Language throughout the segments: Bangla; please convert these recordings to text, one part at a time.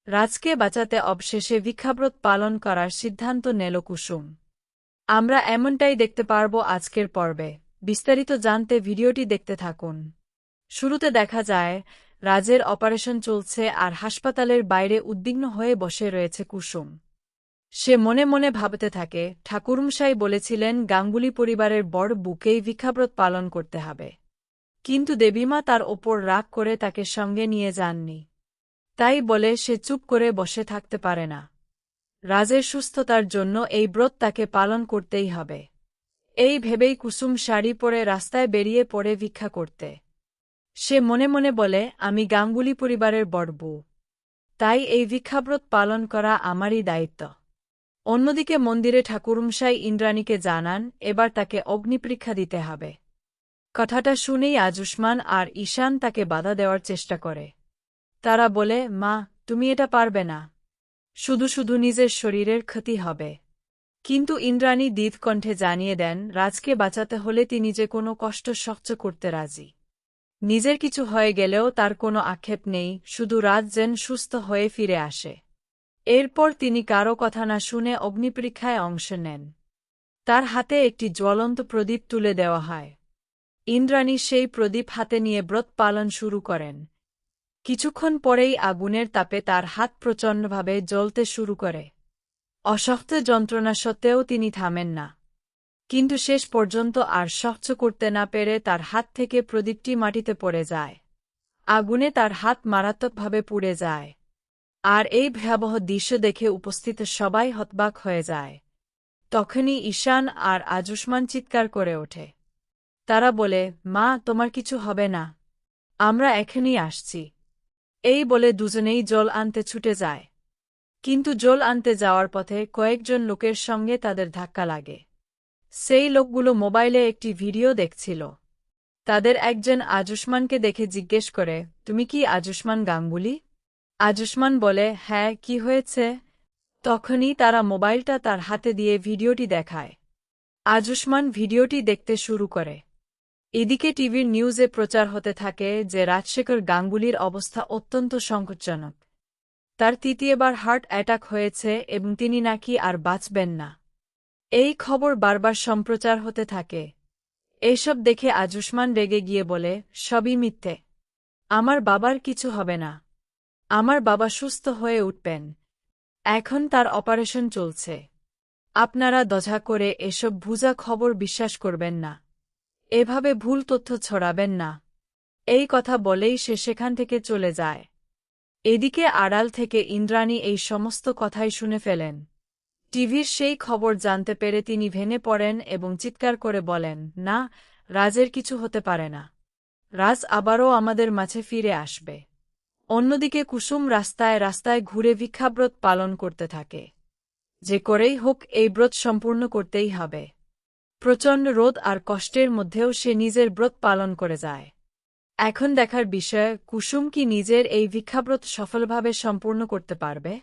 রাজকে বাঁচাতে অবশেষে ভিক্ষাব্রত পালন করার সিদ্ধান্ত নেল কুসুম। আমরা এমনটাই দেখতে পারব আজকের পর্বে। বিস্তারিত জানতে ভিডিওটি দেখতে থাকুন। শুরুতে দেখা যায় রাজের অপারেশন চলছে আর হাসপাতালের বাইরে উদ্বিগ্ন হয়ে বসে রয়েছে কুসুম। সে মনে মনে ভাবতে থাকে, ঠাকুরমশাই বলেছিলেন গাঙ্গুলি পরিবারের বড় বুকেই ভিক্ষাব্রত পালন করতে হবে, কিন্তু দেবীমা তার ওপর রাগ করে তাকে সঙ্গে নিয়ে যাননি। তাই বলে সে চুপ করে বসে থাকতে পারে না। রাজের সুস্থতার জন্য এই ব্রত তাকে পালন করতেই হবে। এই ভেবেই কুসুম শাড়ি পরে রাস্তায় বেরিয়ে পড়ে ভিক্ষা করতে। সে মনে মনে বলে, আমি গাঙ্গুলি পরিবারের বড় বউ, তাই এই ভিক্ষাব্রত পালন করা আমারই দায়িত্ব। অন্যদিকে মন্দিরে ঠাকুরমশাই ইন্দ্রাণীকে জানান এবার তাকে অগ্নিপরীক্ষা দিতে হবে। কথাটা শুনেই আয়ুষ্মান আর ঈশান তাকে বাধা দেওয়ার চেষ্টা করে। তারা বলে, মা, তুমি এটা পারবে না, শুধু শুধু নিজের শরীরের ক্ষতি হবে। কিন্তু ইন্দ্রাণী দ্বিধ কণ্ঠে জানিয়ে দেন রাজকে বাঁচাতে হলে তিনি যে কোনো কষ্ট সহ্য করতে রাজি। নিজের কিছু হয়ে গেলেও তার কোনো আক্ষেপ নেই, শুধু রাজ যেন সুস্থ হয়ে ফিরে আসে। এরপর তিনি কারো কথা না শুনে অগ্নিপরীক্ষায় অংশ নেন। তার হাতে একটি জ্বলন্ত প্রদীপ তুলে দেওয়া হয়। ইন্দ্রাণী সেই প্রদীপ হাতে নিয়ে ব্রত পালন শুরু করেন। কিছুক্ষণ পরেই আগুনের তাপে তার হাত প্রচণ্ডভাবে জ্বলতে শুরু করে। অসহ্য যন্ত্রণা সত্ত্বেও তিনি থামেন না। কিন্তু শেষ পর্যন্ত আর সহ্য করতে না পেরে তার হাত থেকে প্রদীপটি মাটিতে পড়ে যায়। আগুনে তার হাত মারাত্মকভাবে পুড়ে যায়। আর এই ভয়াবহ দৃশ্য দেখে উপস্থিত সবাই হতবাক হয়ে যায়। তখনই ঈশান আর আয়ুষ্মান চিৎকার করে ওঠে। তারা বলে, মা, তোমার কিছু হবে না, আমরা এখনই আসছি। এই বলে দুজনেই জল আনতে ছুটে যায়। কিন্তু জল আনতে যাওয়ার পথে কয়েকজন লোকের সঙ্গে তাদের ধাক্কা লাগে। সেই লোকগুলো মোবাইলে একটি ভিডিও দেখছিল। তাদের একজন আয়ুষ্মানকে দেখে জিজ্ঞেস করে, তুমি কি আয়ুষ্মান গাঙ্গুলি? আয়ুষ্মান বলে, হ্যাঁ, কি হয়েছে? তখনই তারা মোবাইলটা তার হাতে দিয়ে ভিডিওটি দেখায়। আয়ুষ্মান ভিডিওটি দেখতে শুরু করে। এদিকে টিভির নিউজে প্রচার হতে থাকে যে রাজশেখর গাঙ্গুলির অবস্থা অত্যন্ত সংকটজনক। তার তৃতীয়বার হার্ট অ্যাটাক হয়েছে এবং তিনি নাকি আর বাঁচবেন না। এই খবর বারবার সম্প্রচার হতে থাকে। এইসব দেখে আয়ুষ্মান রেগে গিয়ে বলে, সবই মিথ্যে, আমার বাবার কিছু হবে না, আমার বাবা সুস্থ হয়ে উঠবেন, এখন তার অপারেশন চলছে। আপনারা দয়া করে এসব ভুজা খবর বিশ্বাস করবেন না, এভাবে ভুল তথ্য ছড়াবেন না। এই কথা বলেই সে সেখান থেকে চলে যায়। এদিকে আড়াল থেকে ইন্দ্রাণী এই সমস্ত কথাই শুনে ফেলেন। টিভির সেই খবর জানতে পেরে তিনি ভেঙে পড়েন এবং চিৎকার করে বলেন, না, রাজের কিছু হতে পারে না, রাজ আবারও আমাদের মাঝে ফিরে আসবে। অন্যদিকে কুসুম রাস্তায় রাস্তায় ঘুরে ভিক্ষাব্রত পালন করতে থাকে। যে করেই হোক এই ব্রত সম্পূর্ণ করতেই হবে। প্রচণ্ড রোদ আর কষ্টের মধ্যেও সে নিজের ব্রত পালন করে যায়। এখন দেখার বিষয়, কুসুম কি নিজের এই ভিক্ষাব্রত সফলভাবে সম্পূর্ণ করতে পারবে?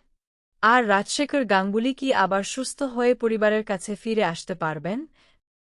আর রাজশেখর গাঙ্গুলি কি আবার সুস্থ হয়ে পরিবারের কাছে ফিরে আসতে পারবেন?